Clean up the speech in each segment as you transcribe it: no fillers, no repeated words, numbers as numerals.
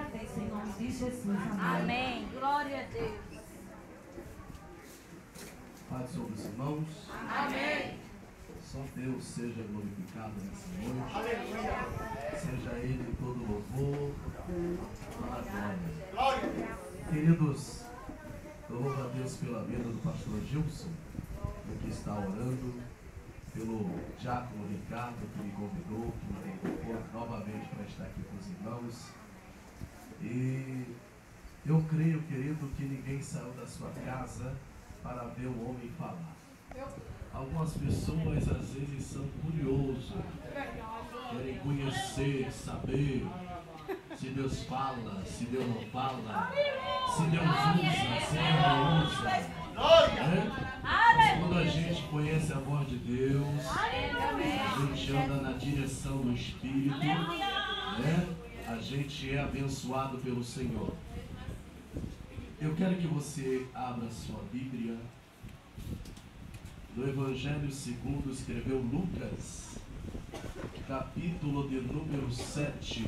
agradeço em nome de Jesus. Amém. Glória a Deus. Paz sobre os irmãos. Amém. Só Deus seja glorificado nessa noite. Aleluia. Seja Ele todo louvor, toda glória. Queridos, eu louvo a Deus pela vida do pastor Gilson, que está orando, pelo diácono Ricardo, que me convidou, que me convocou novamente para estar aqui com os irmãos. E eu creio, querido, que ninguém saiu da sua casa para ver o homem falar. Algumas pessoas às vezes são curiosas, querem conhecer, saber se Deus fala, se Deus não fala, se Deus usa, se Deus não usa. Mas quando a gente conhece a voz de Deus, a gente anda na direção do Espírito, a gente é abençoado pelo Senhor. Eu quero que você abra sua Bíblia no Evangelho segundo escreveu Lucas, capítulo de número 7.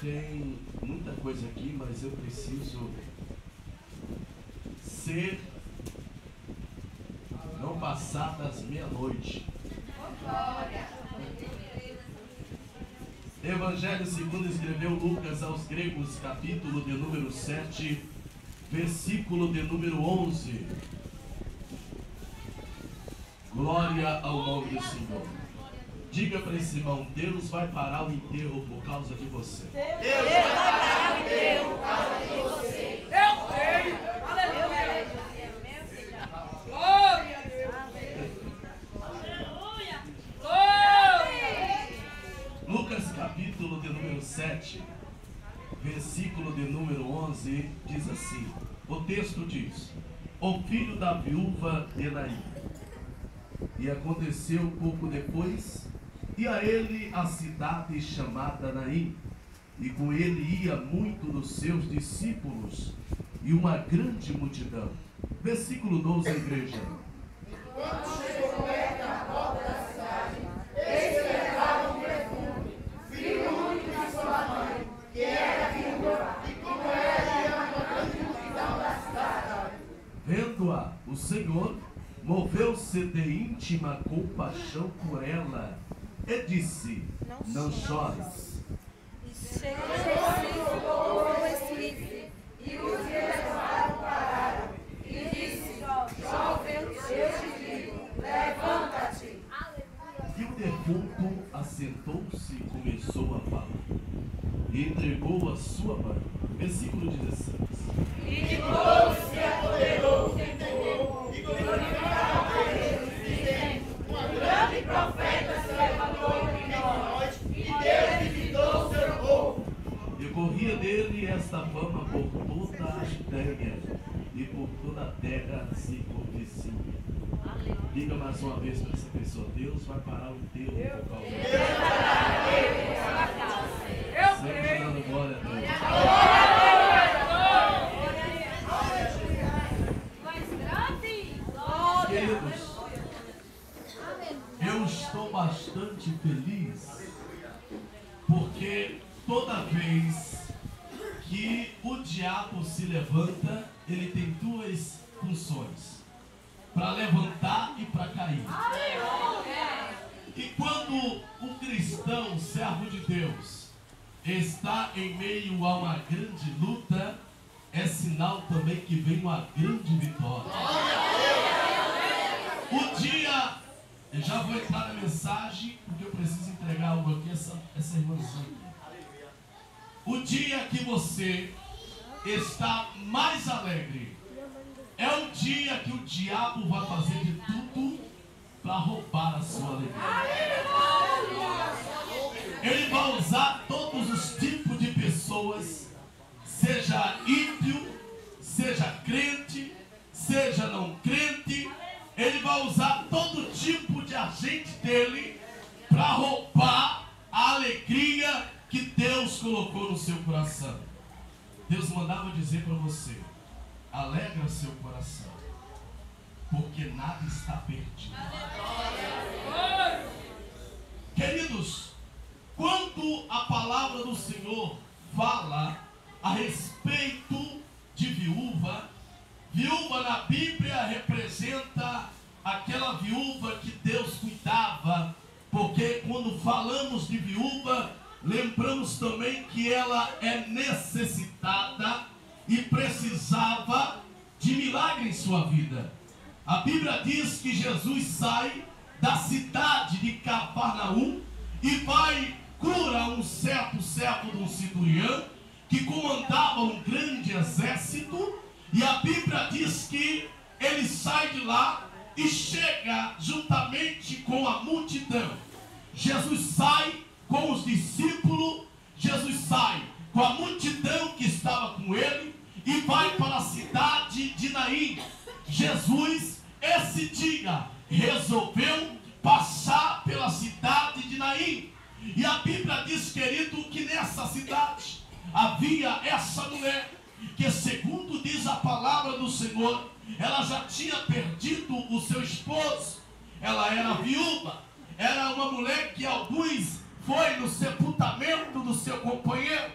Tem muita coisa aqui, mas eu preciso não passar das meia-noite. Evangelho segundo escreveu Lucas aos gregos, capítulo de número 7, versículo de número 11. Glória ao nome do Senhor. Diga para esse irmão: Deus vai parar o enterro por causa de você. Deus vai parar o enterro por causa de você. Eu creio. Aleluia. Glória a Deus. Aleluia. Glória. Lucas capítulo de número 7, versículo de número 11, diz assim. O texto diz: o filho da viúva de Naim. E aconteceu pouco depois, e a ele a cidade chamada Naim, e com ele ia muito dos seus discípulos, e uma grande multidão. Versículo 12, a igreja. Quando chegou perto da porta da cidade, eis que levava um perfume, filho único de sua mãe, que era viúva, e como ela ia uma grande multidão da cidade. Vendo-a, o Senhor moveu-se de íntima compaixão por ela e disse: não chores. E os que levaram pararam, e disse: jovem, eu te digo, levanta-te. E o defunto assentou-se e começou a falar, e entregou a sua mãe. Versículo 16. E todos se apoderou, e glorificaram a Deus, dizendo: um grande profeta se levantou entre nós, e Deus visitou o seu povo. E corria dele esta fama por toda a Judéia e por toda a terra circunvizinha. Diga mais uma vez para essa pessoa: Deus vai parar o enterro por causa de você. Deus vai parar o enterro por causa de você. Sempre dando glória a Deus. Queridos, eu estou bastante feliz porque toda vez que o diabo se levanta, ele tem duas funções: para levantar e para cair. E quando o cristão, servo de Deus, está em meio a uma grande luta, é sinal também que vem uma grande vitória. O dia, eu já vou entrar na mensagem, porque eu preciso entregar algo aqui, essa irmãzinha. O dia que você está mais alegre é o dia que o diabo vai fazer de tudo para roubar a sua alegria. Ele vai usar todos os tipos de pessoas, seja ímpio, seja crente, seja não crente. Ele vai usar todo tipo de agente dele para roubar a alegria que Deus colocou no seu coração. Deus mandava dizer para você: alegra seu coração, porque nada está perdido. Queridos, quando a palavra do Senhor fala a respeito de viúva, viúva na Bíblia representa aquela viúva que Deus cuidava, porque quando falamos de viúva, lembramos também que ela é necessitada e precisava de milagre em sua vida. A Bíblia diz que Jesus sai da cidade de Cafarnaum e vai cura um certo servo de um centurião que comandava um grande exército, e a Bíblia diz que ele sai de lá e chega juntamente com a multidão. Jesus sai com os discípulos, Jesus sai com a multidão que estava com ele e vai para a cidade de Naim. Jesus, esse dia, resolveu passar pela cidade de Naim. E a Bíblia diz, querido, que nessa cidade havia essa mulher que, segundo diz a palavra do Senhor, ela já tinha perdido o seu esposo. Ela era viúva, era uma mulher que alguns foi no sepultamento do seu companheiro.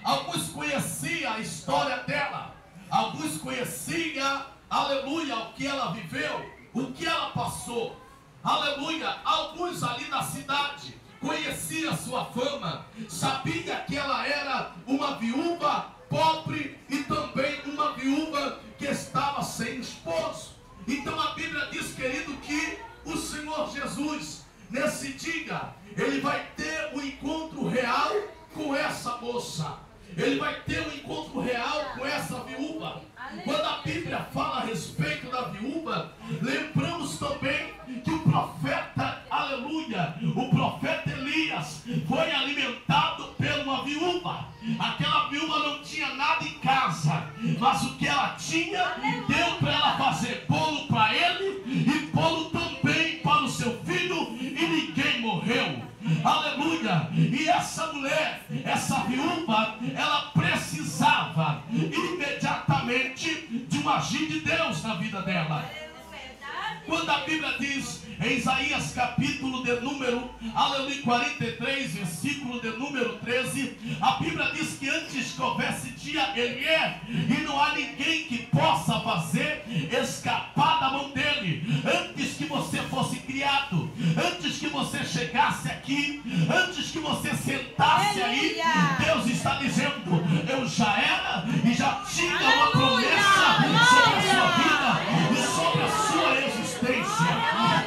Alguns conheciam a história dela, alguns conheciam, aleluia, o que ela viveu, o que ela passou, aleluia. Alguns ali na cidade conheciam a sua fama, sabia que ela era uma viúva pobre e também uma viúva que estava sem esposo. Então a Bíblia diz, querido, que o Senhor Jesus, nesse dia, ele vai ter um encontro real com essa moça. Ele vai ter um encontro real com essa viúva. Quando a Bíblia fala a respeito da viúva, lembramos também que o profeta, aleluia, o profeta Elias foi alimentado por uma viúva. Aquela viúva não tinha nada em casa, mas o que ela tinha, deu para ela fazer bolo para ele e bolo também para o seu filho, e ninguém morreu. Aleluia. E essa mulher, essa viúva, ela precisava imediatamente de um agir de Deus na vida dela. Quando a Bíblia diz em Isaías capítulo de número, aleluia, 43, versículo de número 13, a Bíblia diz que antes que houvesse dia, ele é, e não há ninguém que possa fazer escapar da mão dele. Antes que você fosse criado, antes que você chegasse aqui, antes que você sentasse aí, Deus está dizendo, eu já era e já tinha uma promessa sobre a sua vida e sobre a sua existência.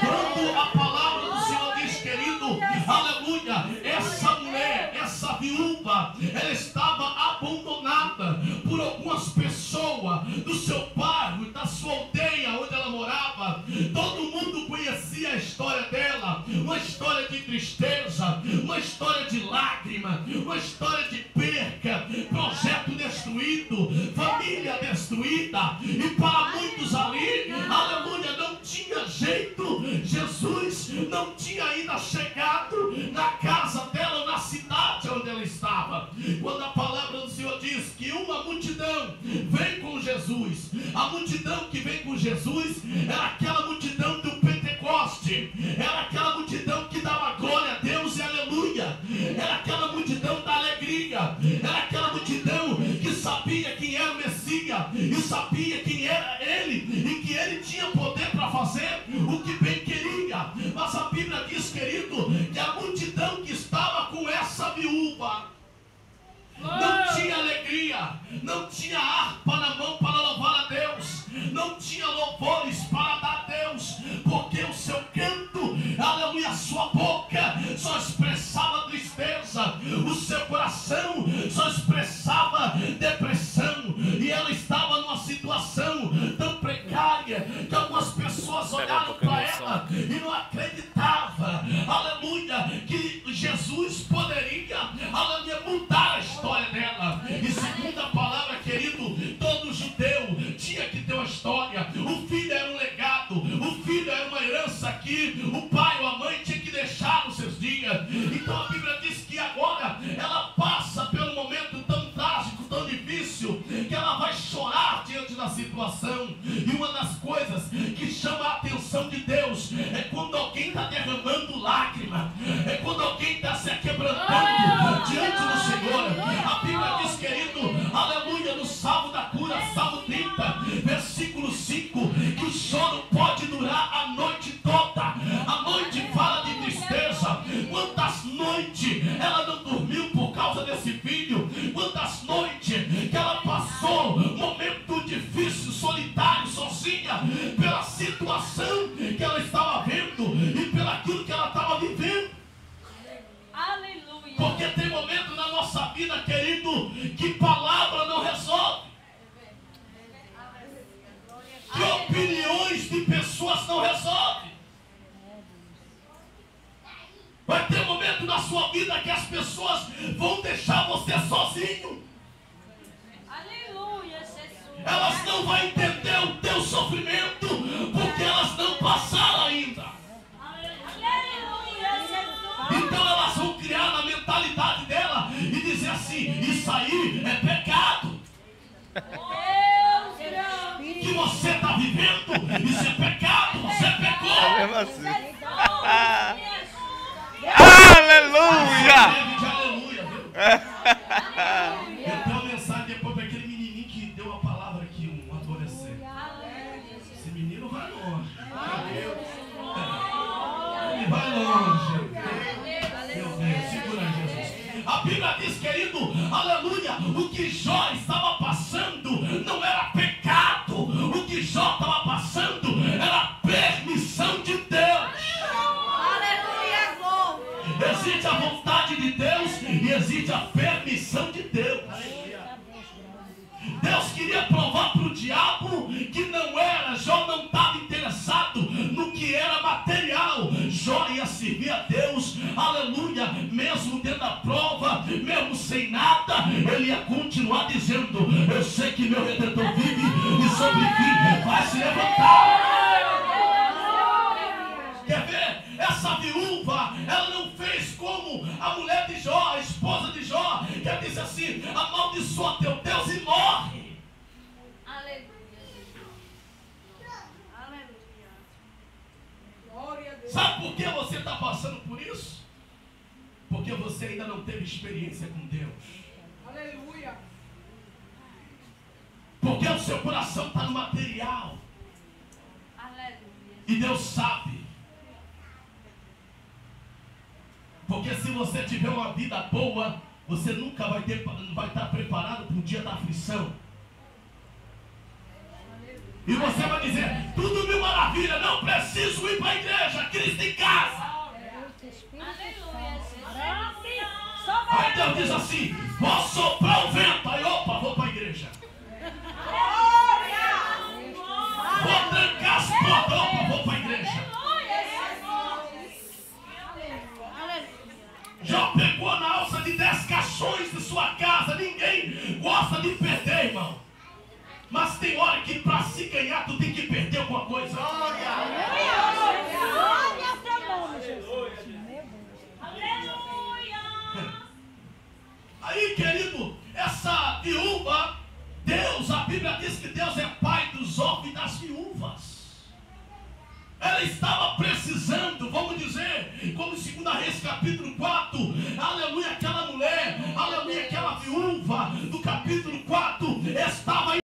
Quando a palavra do Senhor diz, querido, aleluia, essa mulher, essa viúva, ela estava abandonada por algumas pessoas do seu bairro, da sua aldeia onde ela morava. Todo mundo conhecia a história dela, uma história de tristeza, uma história de lágrima, uma história de perca, projeto destruído, família destruída, e para muitos ali, aleluia, não tinha jeito. Jesus não tinha ainda chegado na casa dela, na cidade onde ela estava. Quando a palavra do Senhor diz que uma multidão vem com Jesus, a multidão que vem com Jesus era aquela multidão do Pentecoste, era aquela multidão que dava glória a Deus e aleluia, era aquela multidão da alegria, era aquela multidão que sabia quem era o Messias e sabia quem era ele e que ele tinha poder para fazer o que bem queria. Mas a Bíblia diz, querido, que a multidão que estava com essa viúva não tinha alegria, não tinha harpa na mão para louvar a Deus, não tinha louvores para dar a Deus, porque o seu canto, aleluia, a sua boca só expressava tristeza, o seu coração só expressava depressão, e ela estava numa situação tão precária que algumas pessoas olharam para ela e não acreditavam, aleluia, que Jesus poderia, aleluia, mudar a história dela. E segundo a palavra, querido, todo judeu tinha que ter uma história. O filho era um legado, o filho era uma herança que o pai ou a mãe tinha que deixar nos seus dias. Então a Bíblia diz que agora ela passa pelo momento tão trágico, tão difícil, que ela vai chorar diante da situação. E uma das coisas que chama a atenção de Deus é quando alguém está derramando lágrima, é quando alguém está se quebrantando querido, que palavra não resolve. Que opiniões de pessoas não resolve. Vai ter um momento na sua vida que as pessoas vão deixar você sozinho. Aleluia, Jesus. Elas não vão entender o teu sofrimento, porque elas não passaram ainda. Aleluia, Jesus. Então elas vão criar na mentalidade dela e dizer assim: isso aí é pecado. Deus grande. Que você está vivendo, isso é pecado, você pecou. Mesmo assim. Jesus. Aleluia! Serve de aleluia, viu? Eu tenho uma mensagem depois para aquele menininho que deu uma palavra aqui, um adolescente. Esse menino vai longe. Ele vai longe. Meu Deus, segura Jesus. A Bíblia diz, querido, aleluia, o que Jó estava passando não era pecado. O que Jó estava passando era permissão de Deus. Existe a vontade de Deus e existe a permissão de Deus. Deus queria provar para o diabo que não era, Jó não estava interessado no que era material. Jó ia servir a Deus, aleluia, mesmo dentro da prova, mesmo sem nada, ele ia continuar dizendo: eu sei que meu Redentor vive e sobrevive, vai se levantar. Quer ver? Essa viúva, ela não fez como a mulher de Jó, a esposa de Jó, que ela disse assim: amaldiçoa teu Deus e morre. Aleluia. Aleluia. Sabe por que você está passando por isso? Porque você ainda não teve experiência com Deus. Aleluia. Porque o seu coração está no material. Aleluia. E Deus sabe. Porque se você tiver uma vida boa, você nunca vai estar preparado para o dia da aflição. E você vai dizer: tudo mil maravilha, não preciso ir para a igreja, Cristo em casa. Aleluia. Aí Deus diz assim: vou soprar o vento. Aí, opa, vou para a igreja. Vou trancar as portas, opa, vou para a igreja. Já pegou na alça de 10 caixões de sua casa. Ninguém gosta de perder, irmão. Mas tem hora que para se ganhar tu tem que perder alguma coisa. Aí, querido, essa viúva, Deus, a Bíblia diz que Deus é pai dos órfãos e das viúvas. Ela estava precisando